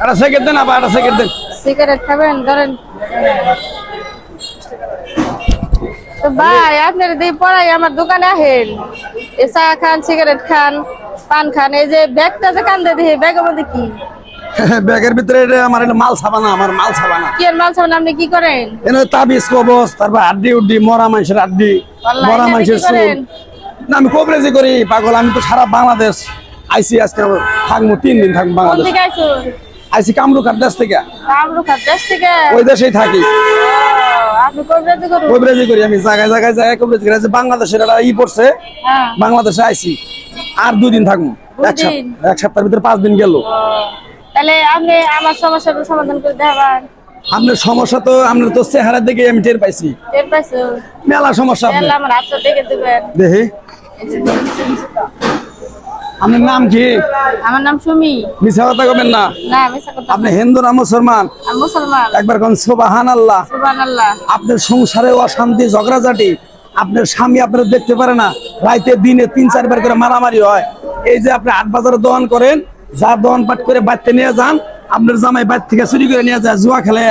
একটা সিগারেট দেন, আবার একটা সিগারেট দেন। সিগারেট খাবেন ধরেন তো ভাই, আপনার দিয়ে পড়াই আমার দোকানে আহেন, এই চা খান, সিগারেট খান, পান খান, এই যে ব্যাগটা যে কান্দে দিয়ে ব্যাগের মধ্যে কি? ব্যাগের ভিতরে আমার এটা মাল ছাপানা, আমার মাল ছাপানা। কি এর মাল ছাপান? আপনি কি করেন? এনে তাবিজ কবজ, তারপর আড্ডি উড্ডি, মরা মানুষের আড্ডি, মরা মানুষের চুল। না আমি কবরেজি করি পাগল, আমি তো সারা বাংলাদেশ আইসি, আজকে থাকবো 3 দিন থাকবো বাংলাদেশ। আইসি কামরুখার দেশ থেকে। কামরুখার দেশ থেকে? ওই দেশেই থাকি। আপনি কবরেজি করেন? কবরেজি করি আমি, জায়গায় জায়গায় জায়গায় কবরেজি করি। বাংলাদেশের একটা পড়ছে, বাংলাদেশে আইসি, আর 2 দিন থাকবো। এক সপ্তাহের ভিতরে 5 দিন গেল। তাহলে আপনি আমার সমস্যাটা সমাধান করে দেখাবেন? আপনার সমস্যা তো, আপনার তো চেহারা দেখে আমি টের পাইছি। টের পাইছো? মেলা সমস্যা। আমার হাতটা দেখে দিবেন দেখি। আপনার নাম কি? আমার নাম সুমি। মিছা কথা কবেন না। না মিছা কথা। আপনি হিন্দু না মুসলমান? আমি মুসলমান। একবার কোন সুবহানাল্লাহ। সুবহানাল্লাহ। আপনার সংসারে অশান্তি ঝগড়াঝাটি, আপনার স্বামী আপনার দেখতে পারে না, রাইতে দিনে 3-4 বার করে মারামারি হয়। এই যে আপনি 8 বাজারে দোকান করেন, যা দোকান পাট করে বাড়তে নিয়ে যান, আপনার জামাই বাইর থেকে চুরি করে নিয়ে যায়, জুয়া খেলে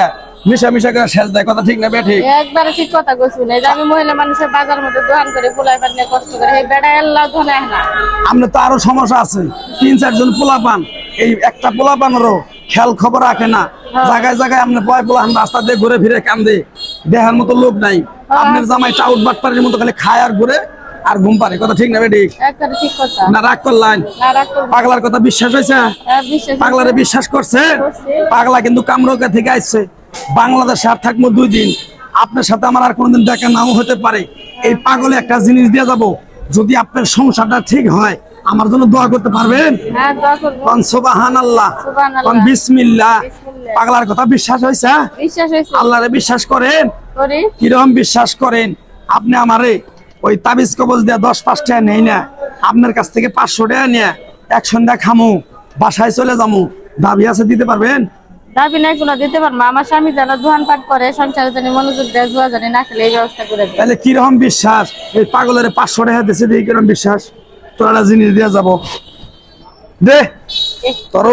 মিশা মিশা করে শেষ দেয়। কথা ঠিক না বেঠিক? একবারে ঠিক কথা কইছেন। এই যে আমি মহিলা মানুষের বাজার মধ্যে দোকান করে পোলাই পান নিয়ে কষ্ট করে, এই বেড়া আল্লাহ ধনে না। আপনার তো আরো সমস্যা আছে, 3-4 জন পোলা পান, এই একটা পোলা পানেরও খেয়াল খবর রাখে না। জায়গায় জায়গায় আপনার পোলা রাস্তা দিয়ে ঘুরে ফিরে কান্দে, দেখার মতো লোক নাই। আপনার জামাই চাউট বাটপাড়ির মতো খালি খায় আর ঘুরে আর ঘুম পারে। কথা ঠিক না বেঠিক? একবারে ঠিক কথা। না রাগ করলেন? না রাগ করব। পাগলার কথা বিশ্বাস হয়েছে? বিশ্বাস। পাগলারে বিশ্বাস করছে? পাগলা কিন্তু কামরুখা থেকে আসছে, বাংলাদেশে আর থাকবো 2 দিন। আপনার সাথে আমার আর কোনোদিন দেখা নাও হতে পারে। এই পাগলে একটা জিনিস দিয়ে যাব, যদি আপনার সংসারটা ঠিক হয় আমার জন্য দোয়া করতে পারবেন? হ্যাঁ দোয়া করব। কোন সুবহানাল্লাহ, কোন বিসমিল্লাহ। পাগলার কথা বিশ্বাস হয়েছে? বিশ্বাস হয়েছে। আল্লাহরে বিশ্বাস করেন? করি। কিরকম বিশ্বাস করেন? আপনি আমারে ওই তাবিজ কবজ দিয়ে 10-5 টাকা নেই না, আপনার কাছ থেকে 500 টাকা নিয়ে এক সন্ধ্যা খামু, বাসায় চলে যাবো, দাবি আছে দিতে পারবেন? দাবি নাই কোনো, দিতে পারবো। আমার স্বামী যেন দোকান পাট করে, সংসারে জানি মনোযোগ দেয়, জুয়া জানি না খেলে, এই ব্যবস্থা করে দেয়। তাহলে কিরকম বিশ্বাস? এই পাগলের 500 টাকা দিছে দিয়ে কিরকম বিশ্বাস? তোর একটা জিনিস দিয়ে যাবো দে, তোর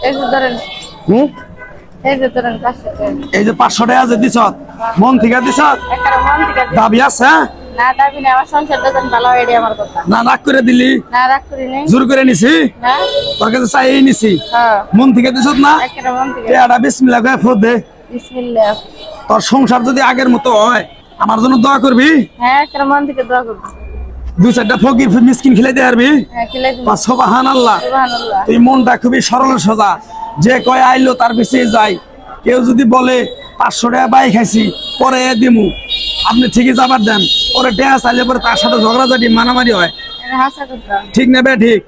এই যে ধরেন, এই যে ধরেন 500 টাকা। এই যে 500 টাকা যে দিছ, মন থেকে দিছ? একবারে মন থেকে দিছি। দাবি আছে? না দাবি নাই, আমার সংসারটা যেন ভালো হয়, এটাই আমার কথা। না রাগ করে দিলি? না রাগ করি নাই। জোর করে নিছি? না। তোর কাছে চাই নিছি? হ্যাঁ। মন থেকে দিছ না? একবারে মন থেকে। এটা বিসমিল্লাহ কয়ে ফোর দে। বিসমিল্লাহ। তোর সংসার যদি আগের মতো হয় আমার জন্য দোয়া করবি? হ্যাঁ একবারে মন থেকে দোয়া করব। 2-4টা ফকির মিসকিন খেলে দিয়ে পারবি? হ্যাঁ খেলাই দিব। সুবহানাল্লাহ। সুবহানাল্লাহ। তুই মনটা খুবই সরল সোজা, যে কয় আইলো তার পিছিয়ে যাই। কেউ যদি বলে 500 টাকা বাই খাইছি পরে দিমু, আপনি ঠিকই যাবার দেন, পরে টেয়া চাইলে পরে তার সাথে ঝগড়াঝাটি মারামারি হয়। এটা হাসা কথা। ঠিক না বে ঠিক?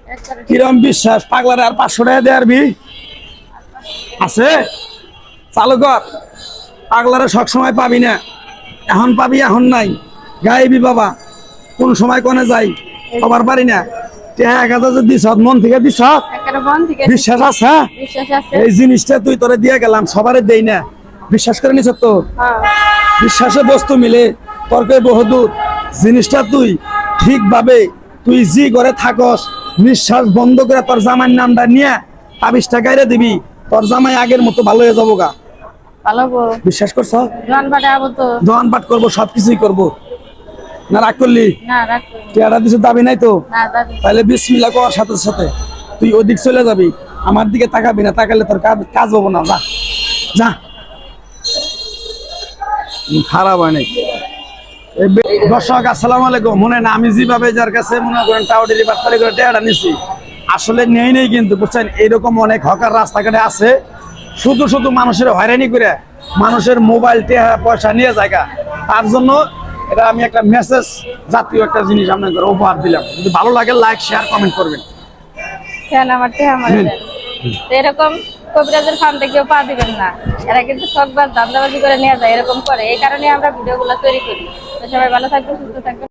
কিরম বিশ্বাস? পাগলারে আর 500 টাকা দিয়ে আরবি আছে? চালু কর। পাগলারে সব সময় পাবি না, এখন পাবি এখন নাই। গাইবি বাবা, কোন সময় কোনে যাই খবর পারি না। 1000 দিছ, মন থেকে দিছ? একবারে মন থেকে। বিশ্বাস আছে? বিশ্বাস আছে। এই জিনিসটা তুই তোরে দিয়ে গেলাম, সবারে দেই না, বিশ্বাস করে নিছ তো? হ্যাঁ। বিশ্বাসে বস্তু মিলে, তর্কে বহুদূর। জিনিসটা তুই ঠিকভাবে, তুই জি করে থাকস, নিঃশ্বাস বন্ধ করে তোর জামাইয়ের নামটা নিয়ে তাবিজটা গাইরে দিবি, তোর জামাই আগের মতো ভালো হয়ে যাবো গা। ভালো গো। বিশ্বাস করছ? দোকান পাটে আবো তো। দোকান পাট করবো, সবকিছুই করবো। না রাগ করলি? না রাগ করি। টেয়ারা দিছে, দাবি নাই তো? না দাবি। তাহলে বিসমিল্লাহ করার সাথে সাথে তুই ওদিক চলে যাবি, আমার দিকে তাকাবি না, তাকালে তোর কাজ হবো না। যা যা, খারাপ হয় নাই। দর্শক আসসালামু আলাইকুম। মনে না আমি যেভাবে যার কাছে মনে করেন টাউডেরি বাটপারি করে টেয়ারা নিছি, আসলে নেই নেই কিন্তু বুঝছেন, এইরকম অনেক হকার রাস্তাঘাটে আছে, শুধু শুধু মানুষের হয়রানি করে মানুষের মোবাইল টেয়া পয়সা নিয়ে জায়গা। তার জন্য এটা আমি একটা মেসেজ জাতীয় একটা জিনিস আপনাদের উপহার দিলাম। যদি ভালো লাগে লাইক শেয়ার কমেন্ট করবেন। কেন আমার টেহা আমার এরকম কবিরাজের ফান্ডে কেউ পা দিবেন না, এরা কিন্তু ঠকবাজ ধান্দাবাজি করে নিয়ে যায়, এরকম করে। এই কারণে আমরা ভিডিওগুলো তৈরি করি। তো সবাই ভালো থাকবেন, সুস্থ থাকবেন।